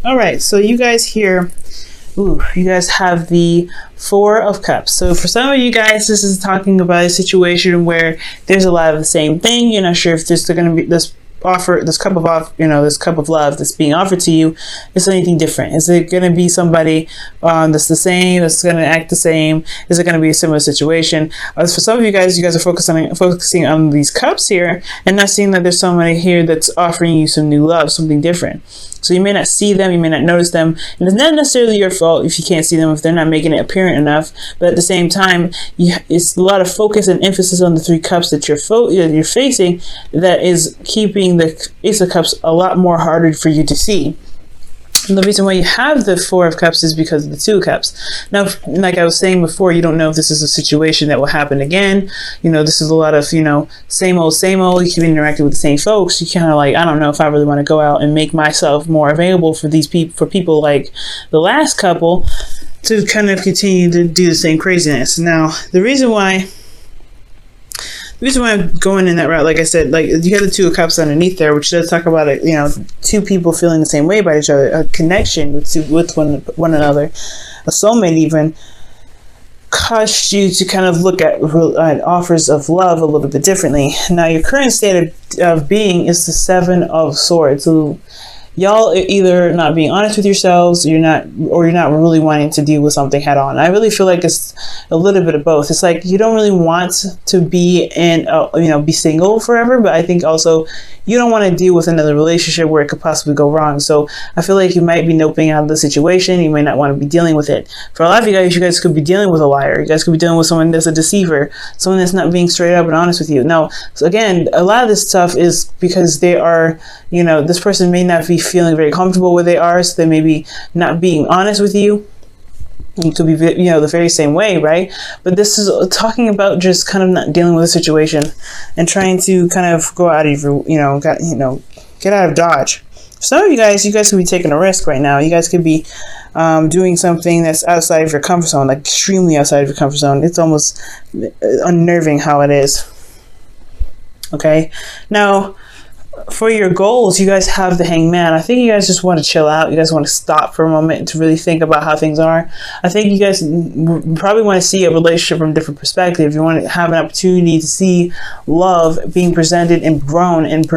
All right, so you guys here, you guys have the Four of Cups. So for some of you guys, this is talking about a situation where there's a lot of the same thing. You're not sure if there's going to be this cup of love that's being offered to you is anything different. Is it going to be somebody that's the same, that's going to act the same? Is it going to be a similar situation? For some of you guys are focusing on these cups here and not seeing that there's somebody here that's offering you some new love, something different. So you may not see them, you may not notice them, and it's not necessarily your fault if you can't see them, if they're not making it apparent enough. But at the same time, it's a lot of focus and emphasis on the three cups that you're facing that is keeping the Ace of Cups a lot more harder for you to see. And the reason why you have the Four of Cups is because of the Two of Cups. Now, like I was saying before, you don't know if this is a situation that will happen again. This is a lot of, same old, you keep interacting with the same folks. You kind of like, I don't know if I really want to go out and make myself more available for these people like the last couple to kind of continue to do the same craziness. Now, the reason why I'm going in that route, like I said, like you have the Two of Cups underneath there, which does talk about two people feeling the same way about each other, a connection with one another, a soulmate even, caused you to kind of look at offers of love a little bit differently. Now, your current state of being is the Seven of Swords. So y'all are either not being honest with yourselves, or you're not really wanting to deal with something head on. I really feel like it's a little bit of both. It's like you don't really want to be be single forever, but I think also you don't want to deal with another relationship where it could possibly go wrong. So I feel like you might be noping out of the situation. You might not want to be dealing with it. For a lot of you guys could be dealing with a liar. You guys could be dealing with someone that's a deceiver, someone that's not being straight up and honest with you. Now, so again, a lot of this stuff is because they are, this person may not be feeling very comfortable where they are, so they may be not being honest with you. You could be, the very same way, right? But this is talking about just kind of not dealing with the situation and trying to kind of go out of your, get out of Dodge. Some of you guys could be taking a risk right now. You guys could be doing something that's outside of your comfort zone, like extremely outside of your comfort zone. It's almost unnerving how it is. Okay, now, for your goals, you guys have the Hangman. I think you guys just want to chill out. You guys want to stop for a moment to really think about how things are. I think you guys probably want to see a relationship from a different perspective. You want to have an opportunity to see love being presented and grown and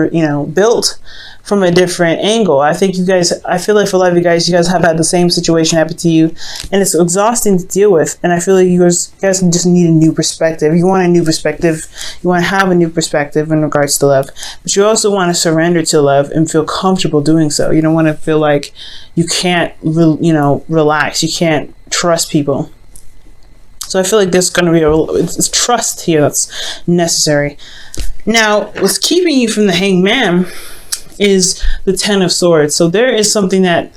built from a different angle. I feel like for a lot of you guys have had the same situation happen to you, and it's exhausting to deal with. And I feel like you guys just need a new perspective. You want a new perspective. You want to have a new perspective in regards to love, but you also want to surrender to love and feel comfortable doing so. You don't want to feel like you can't, relax. You can't trust people. So I feel like there's going to be it's trust here that's necessary. Now, what's keeping you from the Hangman is the Ten of Swords. So there is something that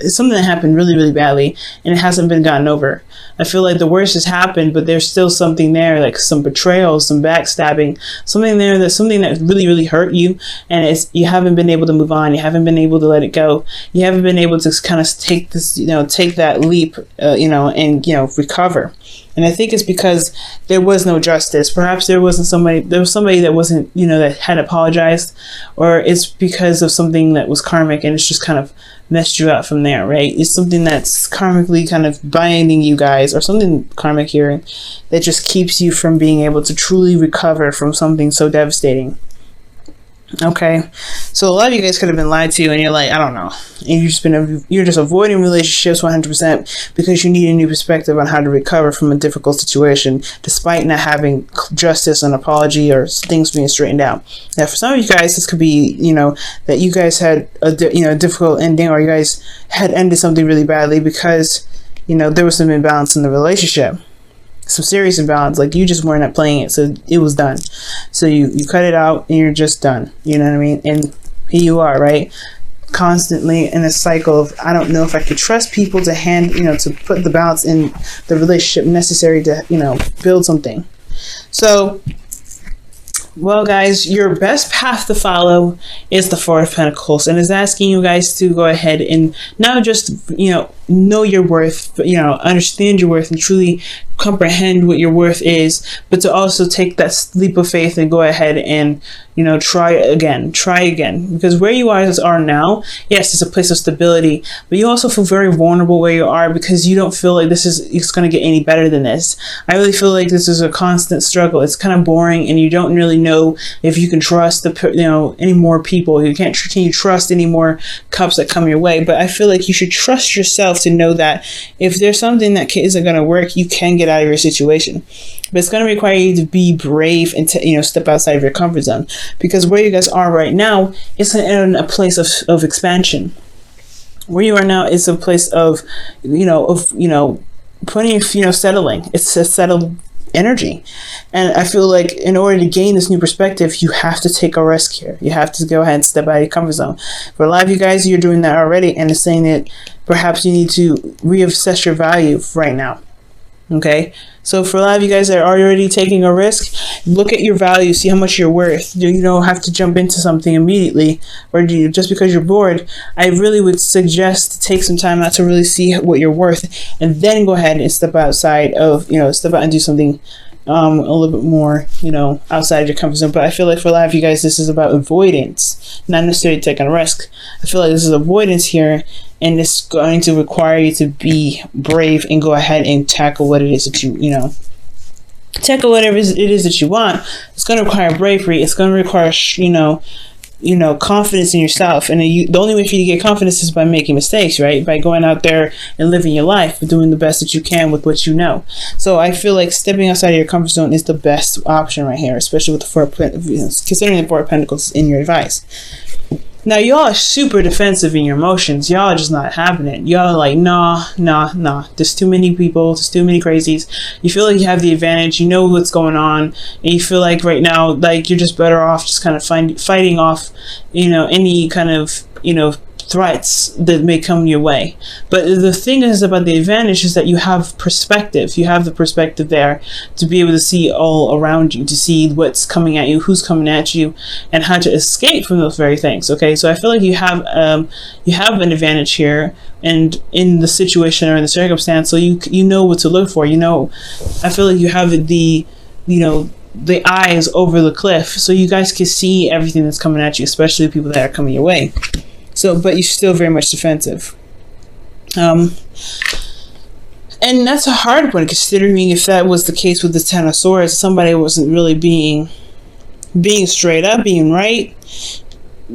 happened really, really badly, and it hasn't been gotten over. I feel like the worst has happened, but there's still something there, like some betrayal, some backstabbing, something that really, really hurt you, and you haven't been able to move on. You haven't been able to let it go. You haven't been able to kind of take that leap, and recover. And I think it's because there was no justice. Perhaps there was somebody that wasn't, that had apologized, or it's because of something that was karmic and it's just kind of messed you up from there, right? It's something that's karmically kind of binding you guys, or something karmic here that just keeps you from being able to truly recover from something so devastating. Okay, so a lot of you guys could have been lied to, and you're like, I don't know, and you're just avoiding relationships 100% because you need a new perspective on how to recover from a difficult situation, despite not having justice, an apology, or things being straightened out. Now, for some of you guys, this could be, that you guys had a difficult ending, or you guys had ended something really badly because, there was some imbalance in the relationship. Some serious imbalance, like you just weren't playing it, so it was done. So you cut it out and you're just done. You know what I mean? And here you are, right? Constantly in a cycle of, I don't know if I could trust people to to put the balance in the relationship necessary to, build something. So, well, guys, your best path to follow is the Four of Pentacles, and is asking you guys to go ahead and not just, know your worth, but, understand your worth and truly comprehend what your worth is, but to also take that leap of faith and go ahead and, you know, try again, because where you guys are now, yes, it's a place of stability, but you also feel very vulnerable where you are, because you don't feel like it's going to get any better than this. I really feel like this is a constant struggle. It's kind of boring, and you don't really know if you can trust any more people. You can't trust any more cups that come your way, but I feel like you should trust yourself to know that if there's something that isn't going to work, you can get out of your situation. But it's going to require you to be brave and to, step outside of your comfort zone, because where you guys are right now is in a place of expansion. Where you are now is a place of putting, settling. It's a settled energy. And I feel like in order to gain this new perspective, you have to take a risk here. You have to go ahead and step out of your comfort zone. For a lot of you guys, you're doing that already, and it's saying that perhaps you need to reassess your value right now. Okay, so for a lot of you guys that are already taking a risk, look at your value, see how much you're worth. You don't have to jump into something immediately, or just because you're bored. I really would suggest to take some time out to really see what you're worth, and then go ahead and step outside and do something a little bit more, outside your comfort zone. But I feel like for a lot of you guys, this is about avoidance, not necessarily taking a risk. I feel like this is avoidance here, and it's going to require you to be brave and go ahead and tackle what it is that tackle whatever it is that you want. It's going to require bravery. It's going to require, confidence in yourself. And the only way for you to get confidence is by making mistakes, right? By going out there and living your life, but doing the best that you can with what you know. So I feel like stepping outside of your comfort zone is the best option right here, especially with considering the Four of Pentacles in your advice. Now, y'all are super defensive in your emotions. Y'all are just not having it. Y'all are like, nah. There's too many people. There's too many crazies. You feel like you have the advantage. You know what's going on. And you feel like right now, like you're just better off just kind of fighting off, any kind of, threats that may come your way. But the thing is about the advantage is that you have perspective. You have the perspective there to be able to see all around you, to see what's coming at you, who's coming at you, and how to escape from those very things. Okay, so I feel like you have an advantage here, and in the situation or in the circumstance, so you know what to look for. I feel like you have the eyes over the cliff, so you guys can see everything that's coming at you, especially the people that are coming your way. So, but you're still very much defensive. And that's a hard one, considering if that was the case with the Ten of Swords, somebody wasn't really being straight up, being right.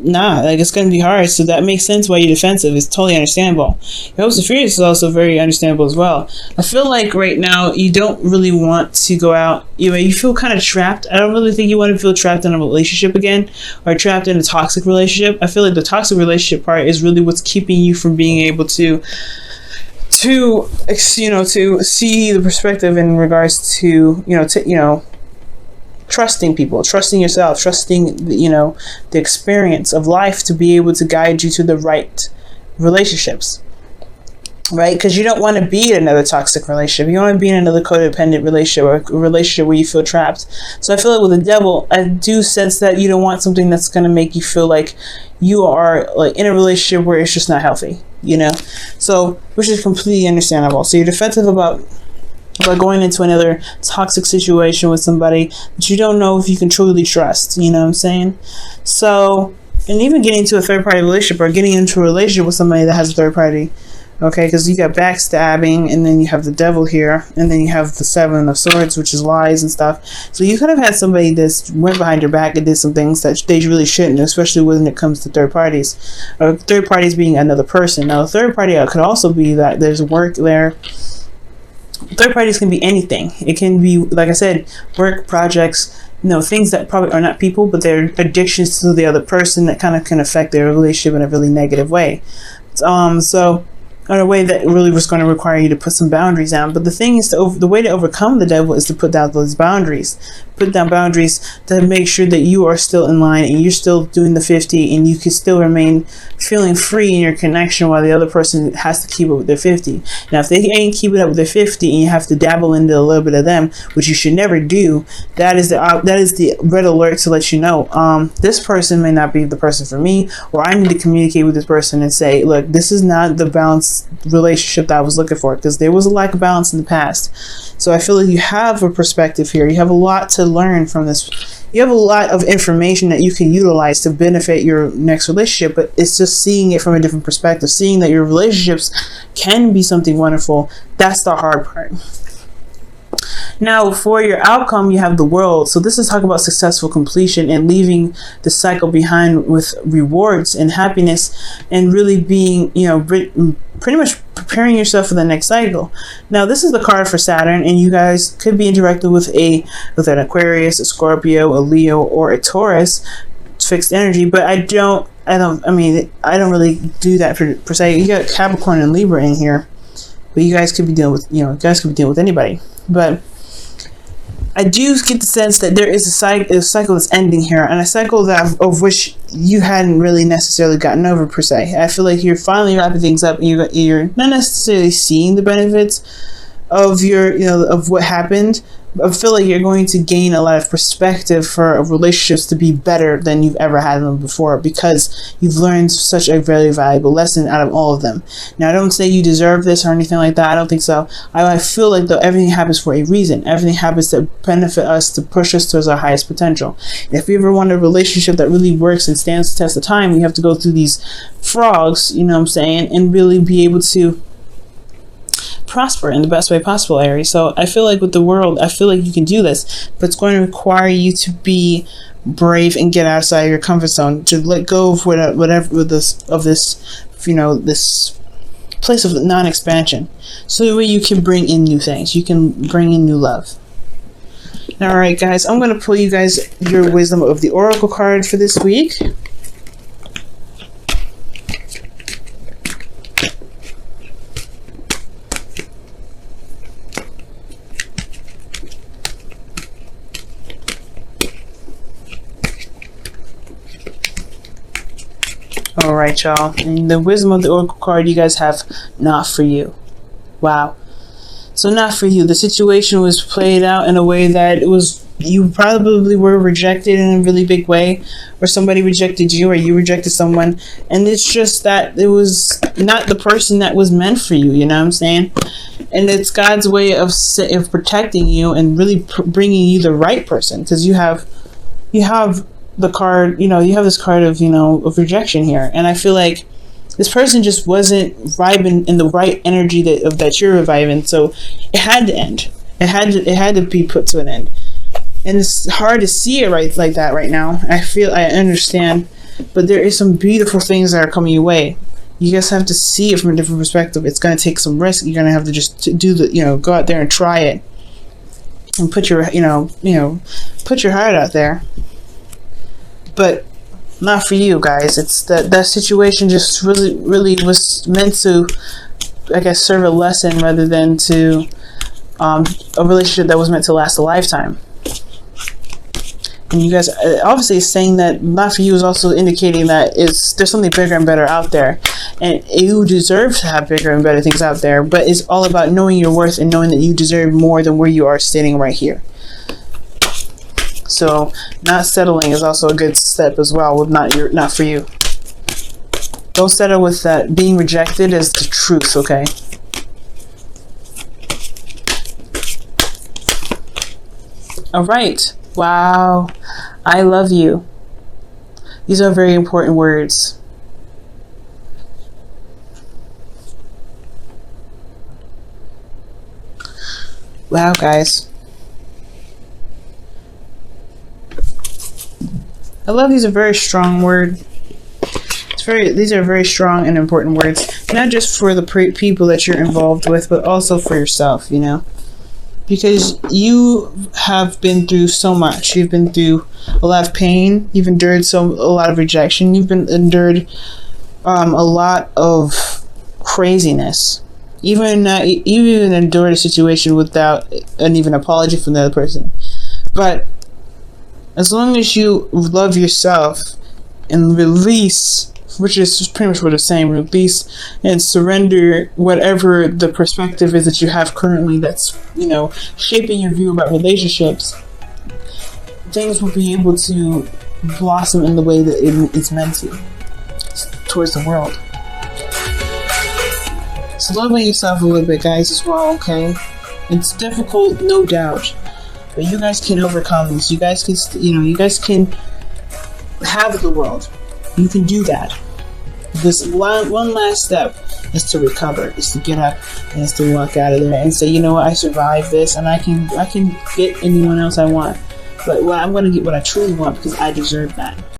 It's going to be hard. So that makes sense why you're defensive. It's totally understandable. Your hopes and fears is also very understandable as well. I feel like right now you don't really want to go out. You feel kind of trapped. I don't really think you want to feel trapped in a relationship again, or trapped in a toxic relationship. I feel like the toxic relationship part is really what's keeping you from being able to see the perspective in regards to trusting people, trusting yourself, trusting the experience of life to be able to guide you to the right relationships, right? Because you don't want to be in another toxic relationship. You want to be in another codependent relationship, or a relationship where you feel trapped. So I feel like with the Devil, I do sense that you don't want something that's going to make you feel like you are like in a relationship where it's just not healthy, so, which is completely understandable. So you're defensive about going into another toxic situation with somebody that you don't know if you can truly trust. You know what I'm saying? So, and even getting into a third-party relationship, or getting into a relationship with somebody that has a third party, okay? Because you got backstabbing, and then you have the Devil here, and then you have the Seven of Swords, which is lies and stuff. So you could have had somebody that went behind your back and did some things that they really shouldn't, especially when it comes to third parties, or third parties being another person. Now, a third party could also be that there's work there. Third parties can be anything. It can be, like I said, work, projects, things that probably are not people, but they're addictions to the other person that kind of can affect their relationship in a really negative way. So in a way that really was going to require you to put some boundaries down. But the thing is, the way to overcome the Devil is to put down those boundaries. Put down boundaries to make sure that you are still in line, and you're still doing the 50, and you can still remain feeling free in your connection while the other person has to keep up with their 50. Now, if they ain't keeping up with their 50 and you have to dabble into a little bit of them, which you should never do, that is the red alert to let you know, this person may not be the person for me, or I need to communicate with this person and say, look, this is not the balance this relationship that I was looking for, because there was a lack of balance in the past. So I feel like you have a perspective here. You have a lot to learn from this. You have a lot of information that you can utilize to benefit your next relationship, but it's just seeing it from a different perspective, seeing that your relationships can be something wonderful. That's the hard part. Now, for your outcome, you have the World. So this is talking about successful completion and leaving the cycle behind with rewards and happiness, and really being, pretty much preparing yourself for the next cycle. Now, this is the card for Saturn, and you guys could be interacting with an Aquarius, a Scorpio, a Leo, or a Taurus fixed energy. But I don't really do that per se. You got Capricorn and Libra in here, but you guys could be dealing with anybody. But I do get the sense that there is a cycle that's ending here, and a cycle of which you hadn't really necessarily gotten over per se. I feel like you're finally wrapping things up, and you're not necessarily seeing the benefits of of what happened. I feel like you're going to gain a lot of perspective for relationships to be better than you've ever had them before, because you've learned such a very valuable lesson out of all of them. Now, I don't say you deserve this or anything like that. I don't think so. I feel like though everything happens for a reason. Everything happens to benefit us, to push us towards our highest potential. And if we ever want a relationship that really works and stands the test of time, we have to go through these frogs, and really be able to prosper in the best way possible, Aries. So I feel like with the World, I feel like you can do this, but it's going to require you to be brave and get outside of your comfort zone, to let go of this place of non-expansion, so that way you can bring in new things, you can bring in new love. All right, guys, I'm going to pull you guys your wisdom of the Oracle card for this week. Alright, y'all. And the wisdom of the Oracle card, you guys have not for you. Wow. So not for you. The situation was played out in a way that you probably were rejected in a really big way, or somebody rejected you, or you rejected someone, and it's just that it was not the person that was meant for you, you know what I'm saying? And it's God's way of protecting you and really bringing you the right person, because you have the card, you have this card of rejection here, and I feel like this person just wasn't vibing in the right energy that you're reviving, so it had to end. It had to be put to an end, and it's hard to see it right like that right now. I understand, but there is some beautiful things that are coming your way. You guys have to see it from a different perspective. It's going to take some risk. You're going to have to just go out there and try it, and put your put your heart out there. But not for you guys. It's that situation just really was meant to, I guess, serve a lesson rather than to a relationship that was meant to last a lifetime. And you guys obviously saying that not for you is also indicating that there's something bigger and better out there, and you deserve to have bigger and better things out there. But it's all about knowing your worth and knowing that you deserve more than where you are standing right here. So not settling is also a good step as well with not for you. Don't settle with that. Being rejected is the truth, okay? All right. Wow. I love you. These are very important words. Wow, guys. I love these are very strong words. These are very strong and important words, not just for the people that you're involved with, but also for yourself, because you have been through so much. You've been through a lot of pain. You've endured a lot of rejection. You've endured a lot of craziness. You even endured a situation without an even apology from the other person. But as long as you love yourself and release, which is pretty much what it's saying, release and surrender whatever the perspective is that you have currently that's, shaping your view about relationships, things will be able to blossom in the way that it's meant to, towards the world. So love on yourself a little bit, guys, as well, okay? It's difficult, no doubt. But you guys can overcome this. You guys can, you guys can have the world. You can do that. This one last step is to recover, is to get up, and is to walk out of there and say, you know what, I survived this, and I can get anyone else I want. But I'm going to get what I truly want because I deserve that.